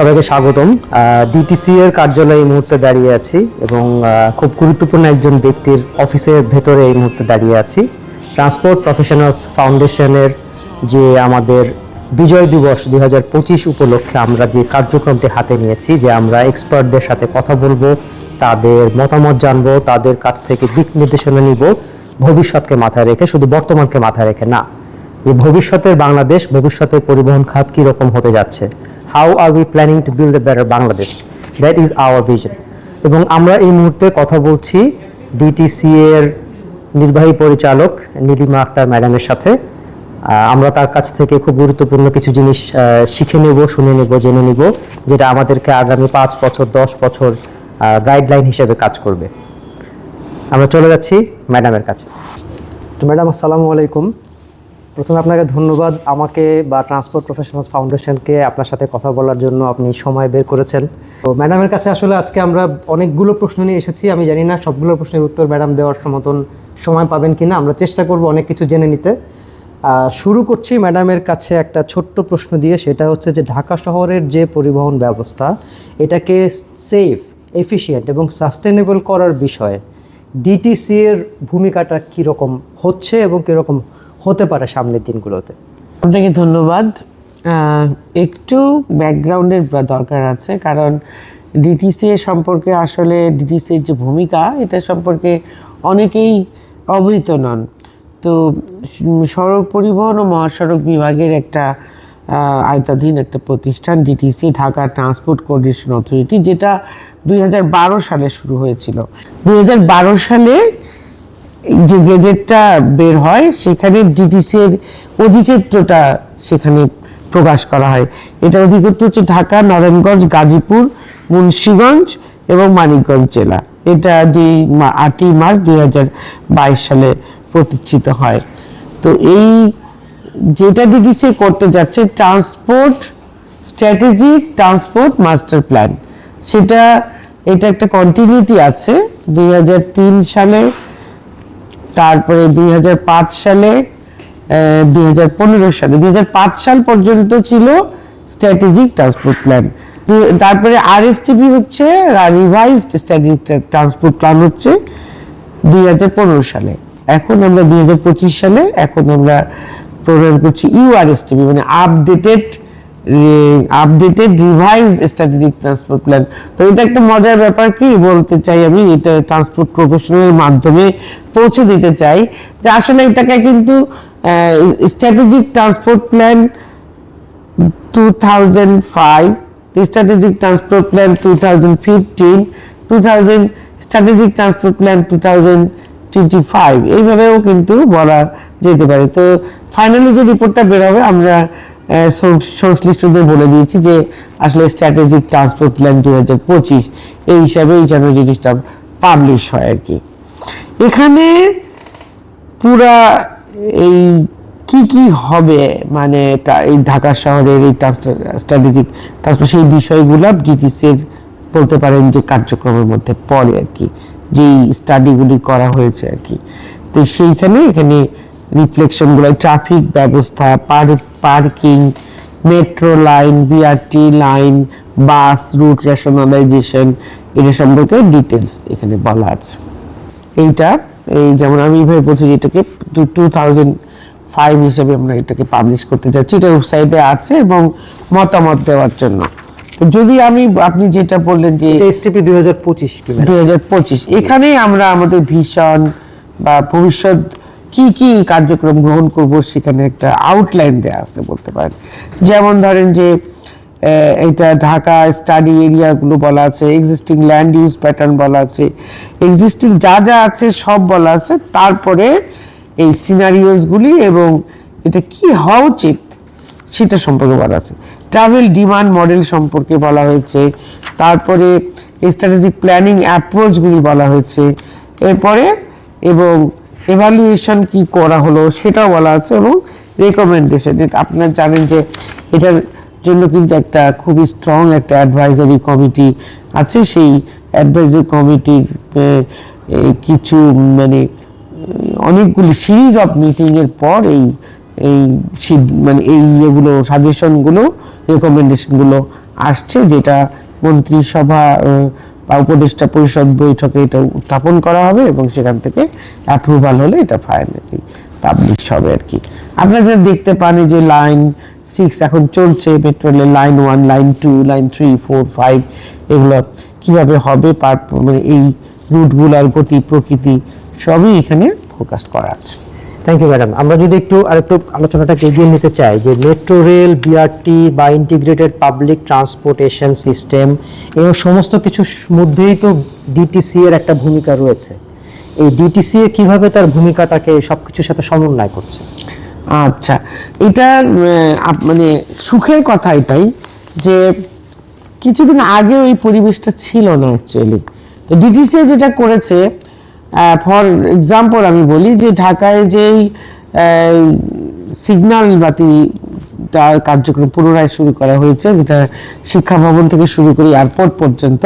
সবাইকে স্বাগতম। ডিটিসি এর কার্যালয়ে এই মুহূর্তে দাঁড়িয়ে আছি এবং খুব গুরুত্বপূর্ণ একজন ব্যক্তির অফিসের ভেতরে এই মুহূর্তে দাঁড়িয়ে আছি। ট্রান্সপোর্ট প্রফেশনালস ফাউন্ডেশনের যে আমাদের বিজয় দিবস 2025 উপলক্ষে আমরা যে কার্যক্রমটি হাতে নিয়েছি, যে আমরা এক্সপার্টদের সাথে কথা বলবো, তাদের মতামত জানবো, তাদের কাছ থেকে দিক নির্দেশনা নিব, ভবিষ্যৎকে মাথায় রেখে, শুধু বর্তমানকে মাথায় রেখে না, যে ভবিষ্যতের বাংলাদেশ, ভবিষ্যতের পরিবহন খাত কীরকম হতে যাচ্ছে। How are we planning to build a better Bangladesh, that is our vision. এবং আমরা এই মুহূর্তে কথা বলছি ডিটিসি এর নির্বাহী পরিচালক নীলিমা আক্তার ম্যাডামের সাথে। আমরা তার কাছ থেকে খুব গুরুত্বপূর্ণ কিছু জিনিস শিখে নেব, শুনে নেব, জেনে নেব, যেটা আমাদেরকে আগামী 5 বছর 10 বছর গাইডলাইন হিসেবে কাজ করবে। আমরা চলে যাচ্ছি ম্যাডামের কাছে। তো ম্যাডাম, আসসালামু আলাইকুম। প্রথমে আপনাকে ধন্যবাদ, আমাকে বা ট্রান্সপোর্ট প্রফেশনালস ফাউন্ডেশনকে আপনার সাথে কথা বলার জন্য আপনি সময় বের করেছেন। তো ম্যাডামের কাছে আসলে আজকে আমরা অনেকগুলো প্রশ্ন নিয়ে এসেছি। আমি জানি না সবগুলো প্রশ্নের উত্তর ম্যাডাম দেওয়ার মতন সময় পাবেন কিনা, আমরা চেষ্টা করব অনেক কিছু জেনে নিতে। শুরু করছি ম্যাডামের কাছে একটা ছোট্ট প্রশ্ন দিয়ে, সেটা হচ্ছে যে ঢাকা শহরের যে পরিবহন ব্যবস্থা, এটাকে সেফ, এফিশিয়েন্ট এবং সাস্টেনেবল করার বিষয়ে ডিটিসি এর ভূমিকাটা কীরকম হচ্ছে এবং কীরকম হতে পারে সামনের দিনগুলোতে? আপনাকে ধন্যবাদ। একটু ব্যাকগ্রাউন্ডের দরকার আছে, কারণ ডিটিসি সম্পর্কে আসলে ডিটিসির যে ভূমিকা, এটা সম্পর্কে অনেকেই অবহিত নন। তো সড়ক পরিবহন ও মহাসড়ক বিভাগের একটা আওতাধীন একটা প্রতিষ্ঠান DTC, Dhaka transport coordination authority, যেটা 2012 সালে শুরু হয়েছিল। 2012 সালে যে গেজেটটা বের হয়, সেখানে ডিটিসির অধিক্ষেত্রটা সেখানে প্রকাশ করা হয়। এটা অধিক্ষেত্র হচ্ছে ঢাকা, নারায়ণগঞ্জ, গাজীপুর, মুন্সিগঞ্জ এবং মানিকগঞ্জ জেলা। এটা 8ই মার্চ 2022 সালে প্রতিষ্ঠিত হয়। তো এই যেটা ডিটিসি করতে যাচ্ছে, transport strategic transport master plan, এটা একটা কন্টিনিউটি আছে 2003 সালে, তারপরে 2005 সালে, 2015 সালে, 2005 সাল পর্যন্ত ছিল স্ট্র্যাটেজিক ট্রান্সপোর্ট প্ল্যান। তারপরে আরএসটিপি হচ্ছে, রিভাইজড স্ট্র্যাটেজিক ট্রান্সপোর্ট প্ল্যান হচ্ছে 2015 সালে। এখন আমরা 2025 সালে এখন আমরা প্রোগ্রাম করছি ইউআরএসটিপি, মানে updated revise strategic transport plan. তো এটা একটা মজার ব্যাপার, কি বলতে চাই আমি, এটা ট্রান্সপোর্ট প্রফেশনালের মাধ্যমে পৌঁছে দিতে চাই যে আসলে এটাকে কিন্তু strategic transport plan 2005, strategic transport plan 2015, strategic transport plan 2025, এইভাবেও কিন্তু বলা যেতে পারে। তো ফাইনালি যে রিপোর্টটা বের হবে, আমরা সংশ্লিষ্টদের বলে দিয়েছি যে আসলে স্ট্র্যাটেজিক ট্রান্সপোর্ট প্ল্যান 2025 এই হিসাবে এই যেন জিনিসটা পাবলিশ হয় আর কি। এখানে পুরা এই কি হবে, মানে এই ঢাকা শহরের এই স্ট্র্যাটেজিক ট্রান্সপোর্ট, সেই বিষয়গুলো ডিটিসির বলতে পারেন যে কার্যক্রমের মধ্যে পড়ে আর কি, যেই স্টাডিগুলি করা হয়েছে আর কি। তো সেইখানে এখানে রিফ্লেকশনগুলো, ট্রাফিক ব্যবস্থা, parking, metro line, BRT line, bus route rationalisation, এটা সম্পর্কে ডিটেলস এখানে বলা আছে। এইটা এই যেমন আমি এইভাবে বলছি, এটাকে 2005 হিসেবে আমরা এটাকে পাবলিশ করতে যাচ্ছি। এটা ওয়েবসাইটে আছে এবং মতামত দেওয়ার জন্য। তো যদি আপনি যেটা বললেন যে এসটিপি 2025, এখানেই আমরা আমাদের ভিশন বা ভবিষ্যৎ কি কার্যক্রম গ্রহণ করব, সেখানে একটা আউটলাইন দেওয়া আছে বলতে পারেন। যেমন ধরেন যে এটা ঢাকা স্টাডি এরিয়াগুলো বলা আছে, এক্সিস্টিং ল্যান্ড ইউজ প্যাটার্ন বলা আছে, এক্সিস্টিং যা আছে সব বলা আছে। তারপরে এই সিনারিওসগুলি এবং এটা কি হওয়া উচিত সেটা সম্পর্কে বলা আছে। ট্রাভেল ডিমান্ড মডেল সম্পর্কে বলা হয়েছে। তারপরে স্ট্র্যাটেজিক প্ল্যানিং অ্যাপ্রোচগুলি বলা হয়েছে। এরপরে এবং এভালুয়েশন কি করা হলো সেটাও বলা আছে, এবং রেকমেন্ডেশন। আপনারা জানেন যে এটার জন্য কিন্তু একটা খুবই স্ট্রং একটা অ্যাডভাইজারি কমিটি আছে। সেই অ্যাডভাইজারি কমিটির কিছু মানে অনেকগুলি সিরিজ অফ মিটিংয়ের পর এই মানে এই এগুলো সাজেশনগুলো, রেকমেন্ডেশনগুলো আসছে, যেটা মন্ত্রিসভা বা উপদেষ্টা পরিষদ বৈঠকে এটা উত্থাপন করা হবে এবং সেখান থেকে অ্যাপ্রুভাল হলে এটা ফাইনালি পাবলিশ হবে আর কি। আপনারা যা দেখতে পান যে লাইন 6 এখন চলছে, মেট্রো রেলের লাইন 1, লাইন 2, লাইন 3, 4, 5 এগুলো কিভাবে হবে, মানে এই রুটগুলোর গতি প্রকৃতি সবই এখানে ফোকাস করা আছে। Thank you madam. আমরা যদি আরেকটু আলোচনাটাকে এগিয়ে নিতে চাই যে মেট্রো রেল, বিআরটি বা ইন্টিগ্রেটেড পাবলিক ট্রান্সপোর্টেশন সিস্টেম, এই সমস্ত কিছুর মধ্যেই তো ডিটিসি এর একটা ভূমিকা রয়েছে। এই ডিটিসি কিভাবে তার ভূমিকাটাকে সবকিছুর সাথে সমন্বয় করছে? আচ্ছা, এটা মানে সুখের কথা এটাই যে কিছুদিন আগে ওই পরিবেশটা ছিল না অ্যাকচুয়ালি। তো ডিটিসি যেটা করেছে, ফর এক্সাম্পল আমি বলি যে ঢাকায় যেই সিগন্যাল বাতিটার কার্যক্রম পুনরায় শুরু করা হয়েছে, যেটা শিক্ষা ভবন থেকে শুরু করে এয়ারপোর্ট পর্যন্ত,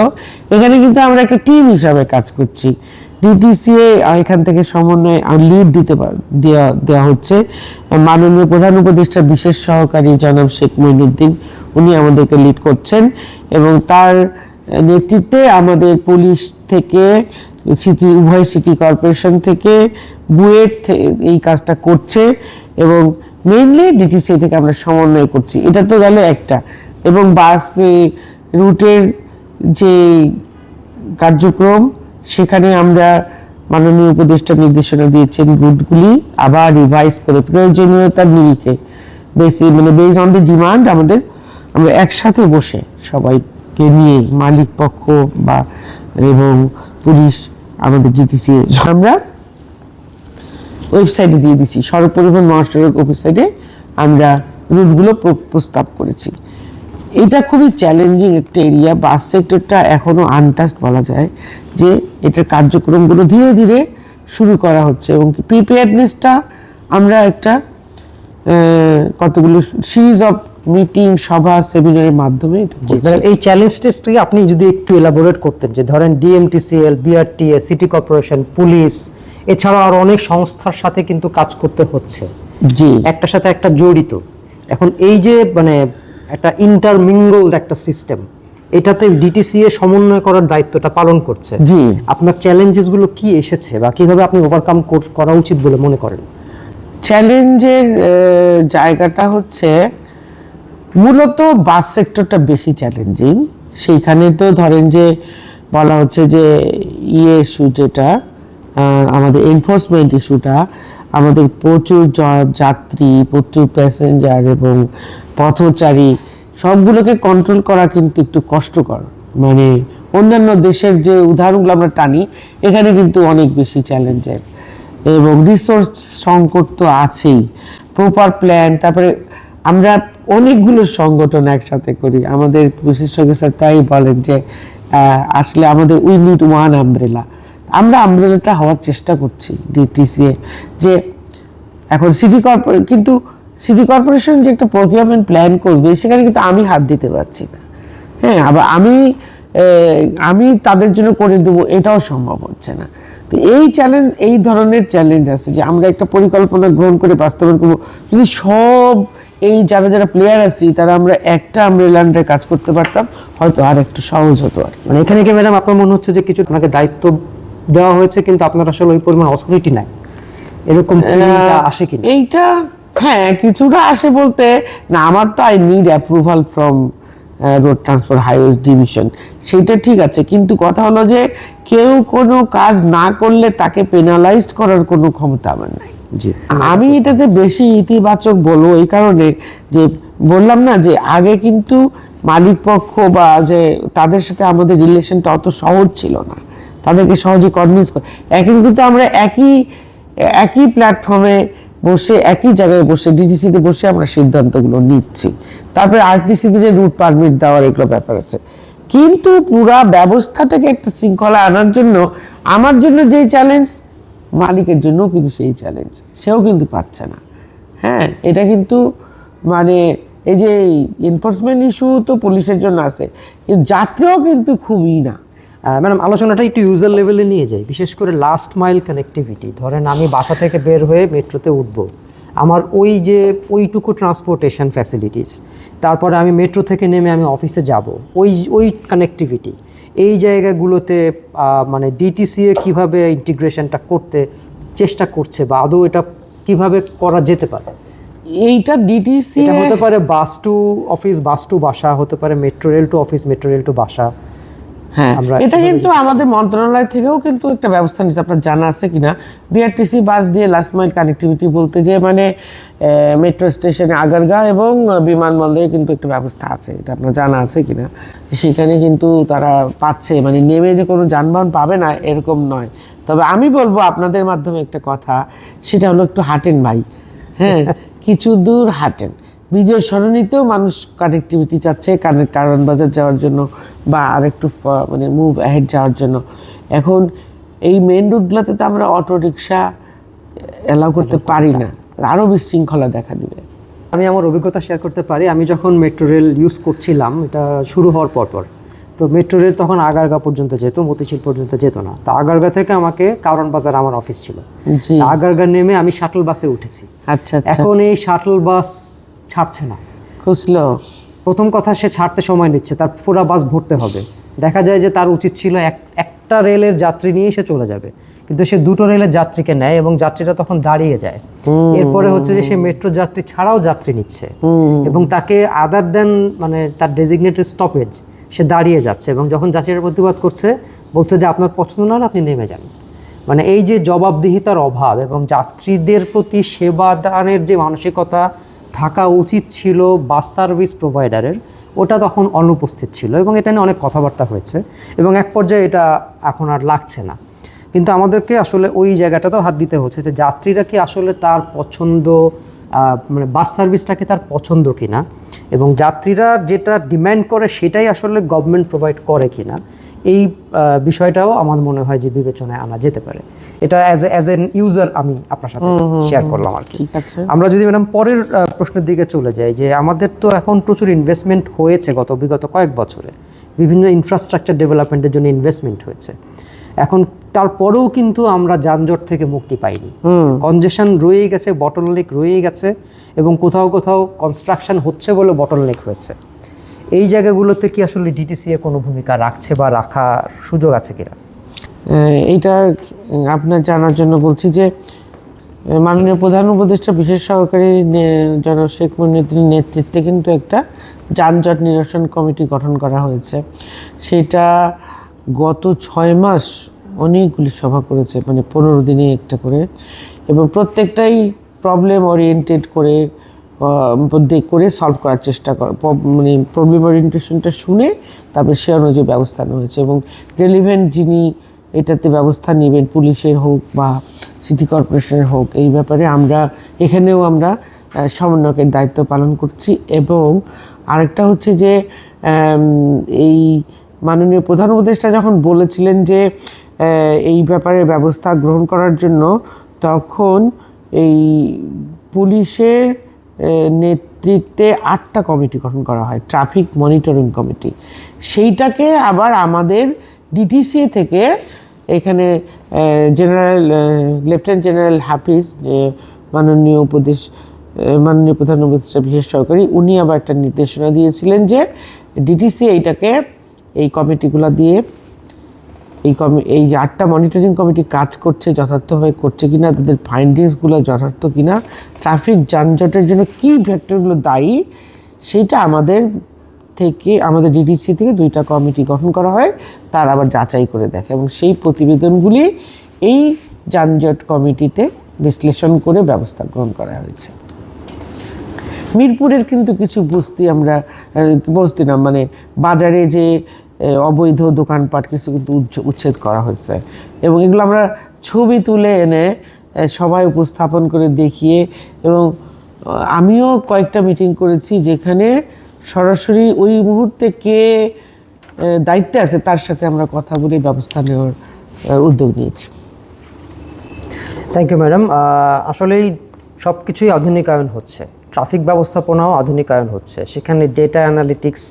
এখানে কিন্তু আমরা একটা টিম হিসাবে কাজ করছি। ডিটিসিএ এখান থেকে সমন্বয় লিড দেওয়া হচ্ছে মাননীয় প্রধান উপদেষ্টা বিশেষ সহকারী জনাব শেখ মঈনুদ্দিন, উনি আমাদেরকে লিড করছেন এবং তার নেতৃত্বে আমাদের পুলিশ থেকে উভয় সিটি কর্পোরেশন থেকে বুয়েট এই কাজটা করছে এবং মেইনলি ডিটিসি থেকে আমরা সমন্বয় করছি। এটা তো গেল একটা। এবং বাস রুটের যে কার্যক্রম, সেখানে আমরা মাননীয় উপদেষ্টা নির্দেশনা দিয়েছেন রুটগুলি আবার রিভাইজ করে প্রয়োজনীয়তার নিরিখে বেস অন দি ডিমান্ড আমরা একসাথে বসে সবাইকে নিয়ে মালিক পক্ষ বা এবং পুলিশ আমাদের ডিটিসি আমরা ওয়েবসাইটে দিয়ে দিচ্ছি, সড়ক পরিবহন মহাসড়ক ওয়েবসাইটে আমরা রুটগুলো প্রস্তাব করেছি। এটা খুবই চ্যালেঞ্জিং একটা এরিয়া, বাস সেক্টরটা এখনো আনটাচড বলা যায়, যে এটার কার্যক্রমগুলো ধীরে ধীরে শুরু করা হচ্ছে এবং প্রিপেয়ারনেসটা আমরা একটা কতগুলো সিরিজ অফ মিটিং, সভা, সেমিনারের মাধ্যমে এই চ্যালেঞ্জটাকে আপনি যদি একটু এলাবোরেট করতেন, যে ধরেন DMTCL, BRTA, city corporation, police, এছাড়াও আরো অনেক সংস্থার সাথে কিন্তু কাজ করতে হচ্ছে, জি একটার সাথে একটা জড়িত। এখন এই যে মানে একটা ইন্টারমিঙ্গলড একটা সিস্টেম, এটাতে ডিটিসিএ সমন্বয় করার দায়িত্বটা পালন করছে। জি, আপনার চ্যালেঞ্জেস গুলো কি এসেছে বা কিভাবে আপনি ওভারকাম করা উচিত বলে মনে করেন? চ্যালেঞ্জের জায়গাটা হচ্ছে মূলত বাস সেক্টরটা বেশি চ্যালেঞ্জিং। সেইখানে তো ধরেন যে বলা হচ্ছে যে ইস্যু যেটা আমাদের এনফোর্সমেন্ট ইস্যুটা, আমাদের প্রচুর যাত্রী, প্রচুর প্যাসেঞ্জার এবং পথচারী সবগুলোকে কন্ট্রোল করা কিন্তু একটু কষ্টকর। মানে অন্যান্য দেশের যে উদাহরণগুলো আমরা টানি, এখানে কিন্তু অনেক বেশি চ্যালেঞ্জের এবং রিসোর্স সংকট তো আছেই, প্রপার প্ল্যান। তারপরে আমরা অনেকগুলো সংগঠন একসাথে করি। আমাদের বিশেষজ্ঞ স্যার প্রায়ই বলেন যে আসলে আমাদের উই নিড ওয়ান আমব্রেলা। আমরা আমব্রেলাটা হওয়ার চেষ্টা করছি ডিটিসিএ, যে এখন সিটি কর্পোরেশন যে একটা প্রকিউরমেন্ট প্ল্যান করবে, সেখানে কিন্তু আমি হাত দিতে পারছি না। হ্যাঁ, আবার আমি তাদের জন্য করে দেবো, এটাও সম্ভব হচ্ছে না। তো এই ধরনের চ্যালেঞ্জ আছে যে আমরা একটা পরিকল্পনা গ্রহণ করে বাস্তবায়ন করবো, যদি সব যারা প্লেয়ার আছি তারা আমরা একটা আমব্রেলা আন্ডারে কাজ করতে পারতাম, হয়তো আর একটু সহজ হতো আর কি। মানে এখানে কি ম্যাডাম আপনার মনে হচ্ছে যে কিছু আপনাকে দায়িত্ব দেওয়া হয়েছে কিন্তু আপনার আসলে ওই পরিমাণ অথরিটি নাই, এরকম ফিলিংটা আসে কি? এইটা হ্যাঁ, কিছুটা আসে বলতে না, আমার তো I need approval from road transport highways division, সেইটা ঠিক আছে, কিন্তু কথা হলো যে কেউ কোনো কাজ না করলে তাকে পেনালাইজড করার কোনো ক্ষমতা আমার নাই। জি, আমি এটাতে বেশি ইতিবাচক বলবো এই কারণে যে বললাম না যে আগে কিন্তু মালিক পক্ষ বা যে তাদের সাথে আমাদের রিলেশনটা অত সহজ ছিল না, তাদেরকে সহজে কনভিন্স করে। এখন কিন্তু আমরা একই প্ল্যাটফর্মে বসে, একই জায়গায় বসে, ডিটিসিতে বসে আমরা সিদ্ধান্তগুলো নিচ্ছি। তারপরে আরটিসিতে যে রুট পারমিট দেওয়ার এগুলো ব্যাপার আছে, কিন্তু পুরা ব্যবস্থাটাকে একটা শৃঙ্খলা আনার জন্য আমার জন্য যেই চ্যালেঞ্জ, মালিকের জন্য কিন্তু সেই চ্যালেঞ্জ, সেও কিন্তু পারছে না। হ্যাঁ, এটা কিন্তু মানে এই যে এনফোর্সমেন্ট ইস্যু তো পুলিশের জন্য আছে, কিন্তু যাত্রীও কিন্তু খুবই না। ম্যাডাম, আলোচনাটা একটু ইউজার লেভেলে নিয়ে যাই, বিশেষ করে লাস্ট মাইল কানেক্টিভিটি। ধরেন আমি বাসা থেকে বের হয়ে মেট্রোতে উঠবো, আমার ওই যে ওইটুকু ট্রান্সপোর্টেশন ফ্যাসিলিটিস, তারপরে আমি মেট্রো থেকে নেমে আমি অফিসে যাব, ওই কানেক্টিভিটি, এই জায়গাগুলোতে মানে ডিটিসিএ কীভাবে ইন্টিগ্রেশনটা করতে চেষ্টা করছে বা আদৌ এটা কিভাবে করা যেতে পারে? এইটা ডিটিসি হতে পারে bus to office, bus to বাসা, হতে পারে metro rail to office, metro rail to বাসা। হ্যাঁ, এটা কিন্তু আমাদের মন্ত্রণালয় থেকেও কিন্তু একটা ব্যবস্থা নিচ্ছে, আপনার জানা আছে কিনা? বিআরটিসি বাস দিয়ে লাস্ট মাইল কানেক্টিভিটি বলতে যে মানে মেট্রো স্টেশনে আগারগাঁও এবং বিমানবন্দরে কিন্তু একটা ব্যবস্থা আছে, এটা আপনার জানা আছে কিনা? সেখানে কিন্তু তারা পাচ্ছে, মানে নেমে যে কোনো যানবাহন পাবে না এরকম নয়। তবে আমি বলবো আপনাদের মাধ্যমে একটা কথা, সেটা হলো একটু হাঁটেন ভাই, হ্যাঁ কিছু দূর হাঁটেন। বিজয় সরণিতেও মানুষ কানেক্টিভিটি চাচ্ছে কারণ বাজার যাওয়ার জন্য বা আরেকটু মানে মুভ অ্যাহেড যাওয়ার জন্য। এখন এই মেন রুটগুলোতে তো আমরা অটো রিক্সা অ্যালাউ করতে পারি না, আরও বিশৃঙ্খলা দেখা দিবে। আমি আমার অভিজ্ঞতা শেয়ার করতে পারি। আমি যখন মেট্রো রেল ইউজ করছিলাম, এটা শুরু হওয়ার পর তো মেট্রো রেল তখন আগারগাঁও পর্যন্ত যেত, মতিঝিল পর্যন্ত যেত না। তো আগারগাঁও থেকে আমাকে কারণ বাজার আমার অফিস ছিল, আগারগাঁও নেমে আমি শাটল বাসে উঠেছি। আচ্ছা, এখন এই শাটল বাস ছাড়ছে না, খুব স্লো। প্রথম কথা, সে ছাড়তে সময় নিচ্ছে, তার পুরো বাস ভরতে হবে। দেখা যায় যে তার উচিত ছিল একটা রেলের যাত্রী নিয়ে সে চলে যাবে, কিন্তু সে দুটো রেলের যাত্রীকে নেয় এবং যাত্রীরা তখন দাঁড়িয়ে যায়। এরপরে হচ্ছে যে সে মেট্রো যাত্রী ছাড়াও যাত্রী নিচ্ছে এবং তাকে আদার দেন মানে তার ডেজিগনেটেড স্টপেজ সে দাঁড়িয়ে যাচ্ছে, এবং যখন যাত্রীরা প্রতিবাদ করছে বলছে যে আপনার পছন্দ না হলে আপনি নেমে যান। মানে এই যে জবাবদিহিতার অভাব এবং যাত্রীদের প্রতি সেবা দানের যে মানসিকতা থাকা উচিত ছিল বাস সার্ভিস প্রোভাইডারের, ওটা তখন অনুপস্থিত ছিল এবং এটা নিয়ে অনেক কথাবার্তা হয়েছে এবং এক পর্যায়ে এটা এখন আর লাগছে না। কিন্তু আমাদেরকে আসলে ওই জায়গাটাতেও হাত দিতে হচ্ছে যে যাত্রীরা কি আসলে তার পছন্দ, মানে বাস সার্ভিসটাকে তার পছন্দ কিনা, এবং যাত্রীরা যেটা ডিম্যান্ড করে সেটাই আসলে গভর্নমেন্ট প্রোভাইড করে কিনা, এই বিষয়টাও আমার মনে হয় যে বিবেচনায় আনা যেতে পারে। এটা অ্যাজ এন ইউজার আমি আপনার সাথে শেয়ার করলাম আর কি। আমরা যদি ম্যাডাম পরের প্রশ্নের দিকে চলে যাই, যে আমাদের তো এখন প্রচুর ইনভেস্টমেন্ট হয়েছে বিগত কয়েক বছরে, বিভিন্ন ইনফ্রাস্ট্রাকচার ডেভেলপমেন্টের জন্য ইনভেস্টমেন্ট হয়েছে। এখন তারপরেও কিন্তু আমরা যানজট থেকে মুক্তি পাইনি, কনজেশন রয়েই গেছে, বটলনেক রয়েই গেছে, এবং কোথাও কোথাও কনস্ট্রাকশন হচ্ছে বলে বটলনেক হয়েছে। এই জায়গাগুলোতে কি আসলে ডিটিসিএ কোনো ভূমিকা রাখছে বা রাখার সুযোগ আছে কিনা? এইটা আপনার জানার জন্য বলছি যে মাননীয় প্রধান উপদেষ্টা বিশেষ সহকারী জনাব শেখ মনিরুদ্দিনের নেতৃত্বে কিন্তু একটা যানজট নিরসন কমিটি গঠন করা হয়েছে। সেটা গত 6 মাস অনেকগুলি সভা করেছে, মানে 15 দিনে একটা করে, এবং প্রত্যেকটাই প্রবলেম ওরিয়েন্টেড করে সলভ করার চেষ্টা করে, মানে প্রবলেম ওরিয়েন্টেশনটা শুনে তারপরে সে অনুযায়ী ব্যবস্থা নেওয়া হয়েছে। এবং রেলিভেন্ট যিনি এটাতে ব্যবস্থা নেবেন, পুলিশের হোক বা সিটি কর্পোরেশনের হোক, এই ব্যাপারে এখানেও আমরা সমন্বয়কের দায়িত্ব পালন করছি। এবং আরেকটা হচ্ছে যে এই মাননীয় প্রধান উপদেষ্টা যখন বলেছিলেন যে এই ব্যাপারে ব্যবস্থা গ্রহণ করার জন্য, তখন এই পুলিশের নেতৃত্বে 8টা কমিটি গঠন করা হয়, ট্রাফিক মনিটরিং কমিটি। সেইটাকে আবার আমাদের ডিটিসিএ থেকে এখানে লেফটেন্যান্ট জেনারেল হাফিজ, মাননীয় প্রধান উপদেষ্টা বিশেষ সহকারী, উনি আবার একটা নির্দেশনা দিয়েছিলেন যে ডিটিসিএ এইটাকে এই কমিটিগুলো দিয়ে এই যে 8টা মনিটরিং কমিটি কাজ করছে যথার্থভাবে করছে কিনা, তাদের ফাইন্ডিংসগুলো যথার্থ কিনা, ট্রাফিক যানজটের জন্য কী ফ্যাক্টরগুলো দায়ী, সেইটা আমাদের ডিটিসি থেকে 2টা কমিটি গঠন করা হয়, তার আবার যাচাই করে দেখে, এবং সেই প্রতিবেদনগুলি এই যানজট কমিটিতে বিশ্লেষণ করে ব্যবস্থা গ্রহণ করা হয়েছে। মিরপুরের কিন্তু কিছু বস্তি না, মানে বাজারে যে অবৈধ দোকানপাট কিছু কিন্তু উচ্ছেদ করা হয়েছে, এবং এগুলো আমরা ছবি তুলে এনে সবাই উপস্থাপন করে দেখিয়ে, এবং আমিও কয়েকটা মিটিং করেছি যেখানে সরাসরি ওই মুহূর্তে কে দায়িত্বে আছে তার সাথে আমরা কথা বলে ব্যবস্থা নেওয়ার উদ্যোগ নিয়েছি। Thank you madam. আসলেই সব কিছুই আধুনিকায়ন হচ্ছে, ট্রাফিক ব্যবস্থাপনাও আধুনিকায়ন হচ্ছে, সেখানে ডেটা অ্যানালিটিক্স,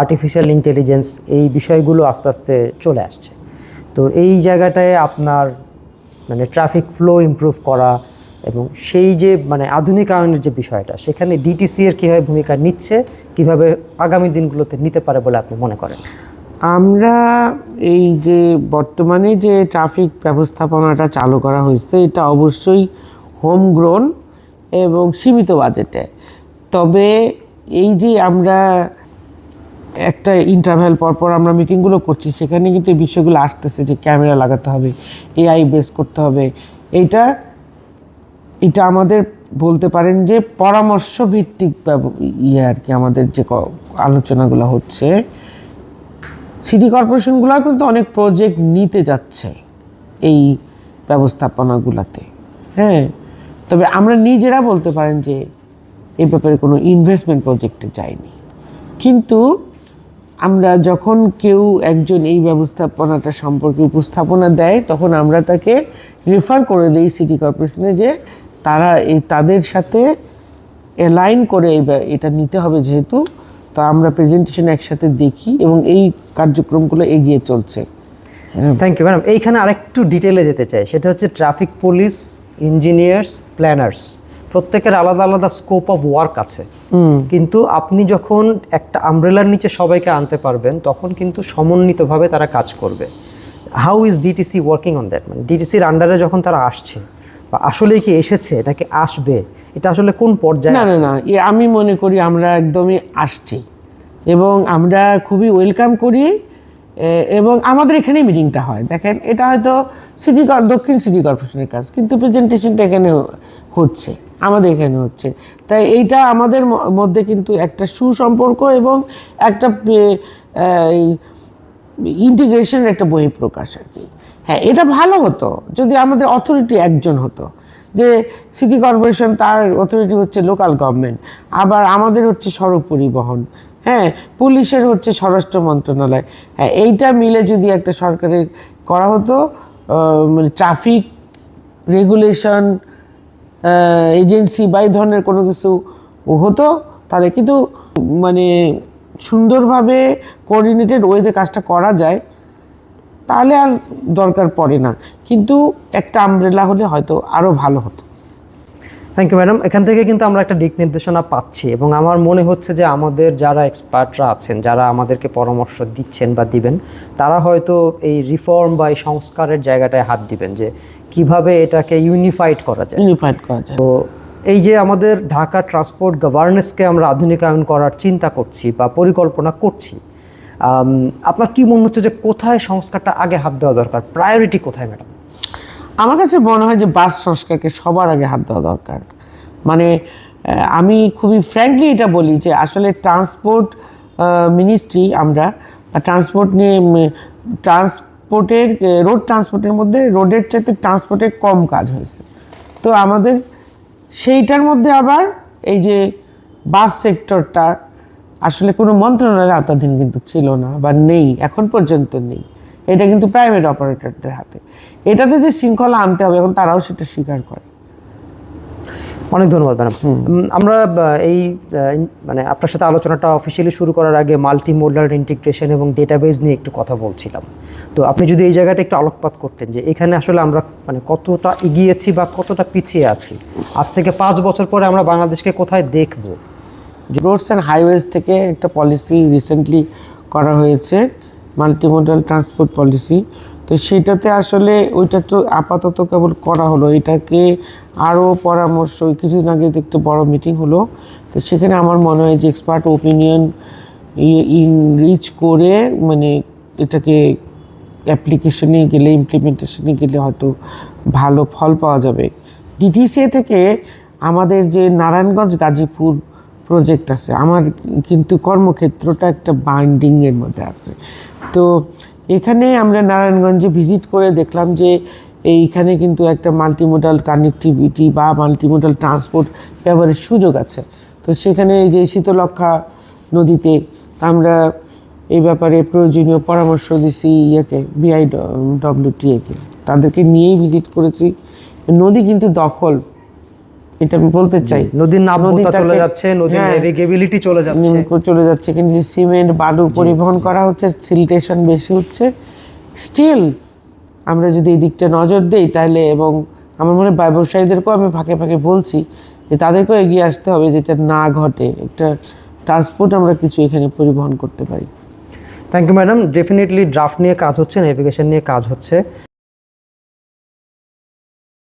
আর্টিফিশিয়াল ইন্টেলিজেন্স, এই বিষয়গুলো আস্তে আস্তে চলে আসছে। তো এই জায়গাটায় আপনার মানে ট্রাফিক ফ্লো ইমপ্রুভ করা এবং সেই যে মানে আধুনিকায়নের যে বিষয়টা, সেখানে ডিটিসি এর কীভাবে ভূমিকা নিচ্ছে, কিভাবে আগামী দিনগুলোতে নিতে পারে বলে আপনি মনে করেন? আমরা এই যে বর্তমানে যে ট্রাফিক ব্যবস্থাপনাটা চালু করা হয়েছে, এটা অবশ্যই হোম গ্রোন এবং সীমিত বাজেটে। তবে এই যে আমরা একটা ইন্টারভ্যাল পরপর আমরা মিটিংগুলো করছি, সেখানে কিন্তু এই বিষয়গুলো আসতেছে যে ক্যামেরা লাগাতে হবে, এআই বেস করতে হবে। এটা আমাদের বলতে পারেন যে পরামর্শ ভিত্তিক আর কি আমাদের যে আলোচনাগুলো হচ্ছে। সিটি কর্পোরেশনগুলো কিন্তু অনেক প্রজেক্ট নিতে যাচ্ছে এই ব্যবস্থাপনাগুলোতে, হ্যাঁ। তবে আমরা নিজেরা বলতে পারেন যে এই ব্যাপারে কোনো ইনভেস্টমেন্ট প্রজেক্টে যায়নি। কিন্তু আমরা যখন কেউ একজন এই ব্যবস্থাপনাটা সম্পর্কে উপস্থাপনা দেয়, তখন আমরা তাকে রেফার করে দিই সিটি কর্পোরেশনে যে তারা তাদের সাথে অ্যালাইন করে এটা নিতে হবে, যেহেতু তো আমরা প্রেজেন্টেশন একসাথে দেখি এবং এই কার্যক্রমগুলো এগিয়ে চলছে। Thank you madam. এইখানে আরেকটু ডিটেলে যেতে চাই, সেটা হচ্ছে ট্রাফিক পুলিশ, ইঞ্জিনিয়ার্স, প্ল্যানার্স প্রত্যেকের আলাদা আলাদা স্কোপ অফ ওয়ার্ক আছে, কিন্তু আপনি যখন একটা আমব্রেলার নিচে সবাইকে আনতে পারবেন, তখন কিন্তু সমন্বিতভাবে তারা কাজ করবে। How is DTC working on that? মানে ডিটিসির আন্ডারে যখন তারা আসছে, বা আসলেই কি এসেছে নাকি আসবে, এটা আসলে কোন পর্যায়ে? না, আমি মনে করি আমরা একদমই আসছি এবং আমরা খুবই ওয়েলকাম করি এবং আমাদের এখানে মিটিংটা হয়। দেখেন, এটা হয়তো দক্ষিণ সিটি কর্পোরেশনের কাজ, কিন্তু প্রেজেন্টেশনটা এখানে হচ্ছে, আমাদের এখানে হচ্ছে। তাই এইটা আমাদের মধ্যে কিন্তু একটা সুসম্পর্ক এবং একটা ইন্টিগ্রেশনের একটা বহিঃপ্রকাশ আর কি। হ্যাঁ, এটা ভালো হতো যদি আমাদের অথরিটি একজন হতো, যে সিটি কর্পোরেশন তার অথরিটি হচ্ছে লোকাল গভর্নমেন্ট, আবার আমাদের হচ্ছে সড়ক পরিবহন, হ্যাঁ, পুলিশের হচ্ছে স্বরাষ্ট্র মন্ত্রণালয়। হ্যাঁ, এইটা মিলে যদি একটা সরকারের করা হতো, মানে ট্রাফিক রেগুলেশন এজেন্সি বা এই ধরনের কোনো কিছু হতো, তাহলে কিন্তু মানে সুন্দরভাবে কোঅর্ডিনেটেড ওয়েতে কাজটা করা যায়, তাহলে আর দরকার পড়ে না। কিন্তু একটা আমব্রেলা হলে হয়তো আরও ভালো হতো। Thank you madam. এখান থেকে কিন্তু আমরা একটা দিক নির্দেশনা পাচ্ছি, এবং আমার মনে হচ্ছে যে আমাদের যারা এক্সপার্টরা আছেন, যারা আমাদেরকে পরামর্শ দিচ্ছেন বা দিবেন, তারা হয়তো এই রিফর্ম বা এই সংস্কারের জায়গাটায় হাত দিবেন, যে কিভাবে এটাকে ইউনিফাইড করা যায়। তো এই যে আমাদের ঢাকা ট্রান্সপোর্ট গভর্নেন্সকে আমরা আধুনিকায়ন করার চিন্তা করছি বা পরিকল্পনা করছি, আপনার কি মনে হচ্ছে যে কোথায় সংস্কারটা আগে হাত দেওয়া দরকার? প্রায়োরিটি কোথায় ম্যাডাম? আমার কাছে মনে হয় যে বাস সংস্কারকে সবার আগে হাত দেওয়া দরকার। মানে আমি খুবই ফ্র্যাঙ্কলি এটা বলি যে আসলে ট্রান্সপোর্ট মিনিস্ট্রি, আমরা ট্রান্সপোর্ট নিয়ে রোড ট্রান্সপোর্টের মধ্যে রোডের চাইতে ট্রান্সপোর্টের কম কাজ হয়েছে। তো আমাদের সেইটার মধ্যে আবার এই যে বাস সেক্টরটা আসলে কোনো মন্ত্রণালয়ের আওতাধীন কিন্তু ছিল না, বা নেই, এখন পর্যন্ত নেই। এটা কিন্তু প্রাইভেট অপারেটরদের হাতে। এটাতে যে শৃঙ্খলা আনতে হবে, এখন তারাও সেটা স্বীকার করে। অনেক ধন্যবাদ ম্যাডাম। আমরা এই মানে আপনার সাথে আলোচনাটা অফিসিয়ালি শুরু করার আগে মাল্টি মোডাল ইন্টিগ্রেশন এবং ডেটাবেস নিয়ে একটু কথা বলছিলাম। তো আপনি যদি এই জায়গাটা একটু আলোকপাত করতেন, যে এখানে আসলে আমরা মানে কতটা এগিয়েছি বা কতটা পিছিয়ে আছি, আজ থেকে 5 বছর পরে আমরা বাংলাদেশকে কোথায় দেখব? রোডস অ্যান্ড হাইওয়েজ থেকে একটা পলিসি রিসেন্টলি করা হয়েছে, মাল্টিমোডাল ট্রান্সপোর্ট পলিসি। তো সেটাতে আসলে ওইটা তো আপাতত কেবল করা হলো, এটাকে আরও পরামর্শ, কিছুদিন আগে একটা বড় মিটিং হলো। তো সেখানে আমার মনে হয় যে এক্সপার্ট ওপিনিয়ন রিচ করে মানে এটাকে অ্যাপ্লিকেশনে গেলে, ইমপ্লিমেন্টেশনে গেলে হয়তো ভালো ফল পাওয়া যাবে। ডিটিসিএ থেকে আমাদের যে নারায়ণগঞ্জ গাজীপুর প্রজেক্ট আছে, আমার কিন্তু কর্মক্ষেত্রটা একটা বাইন্ডিংয়ের মধ্যে আছে। তো এখানে আমরা নারায়ণগঞ্জে ভিজিট করে দেখলাম যে এইখানে কিন্তু একটা মাল্টিমোডাল কানেক্টিভিটি বা মাল্টিমোডাল ট্রান্সপোর্ট ব্যবহারের সুযোগ আছে। তো সেখানে এই যে শীতলক্ষা নদীতে আমরা এই ব্যাপারে প্রয়োজনীয় পরামর্শ দিছি BIWTA-কে, তাদেরকে নিয়েই ভিজিট করেছি। নদী কিন্তু দখল, এটা আমি বলতে চাই। নদীর নাব্যতা চলে যাচ্ছে, নদীর নেভিগেবিলিটি চলে যাচ্ছে, কিন্তু যে সিমেন্ট বালু পরিবহন করা হচ্ছে, সিলটেশন বেশি হচ্ছে। স্টিল আমরা যদি এই দিকটা নজর দেই তাহলে, এবং আমার মনে হয় ব্যবসায়ীদেরকেও আমি ফাঁকে ফাঁকে বলছি যে তাদেরকেও এগিয়ে আসতে হবে, যেটা না ঘটে, একটা ট্রান্সপোর্ট আমরা কিছু এখানে পরিবহন করতে পারি। Thank you madam. Definitely draft নিয়ে কাজ হচ্ছে, নেভিগেশন নিয়ে কাজ হচ্ছে।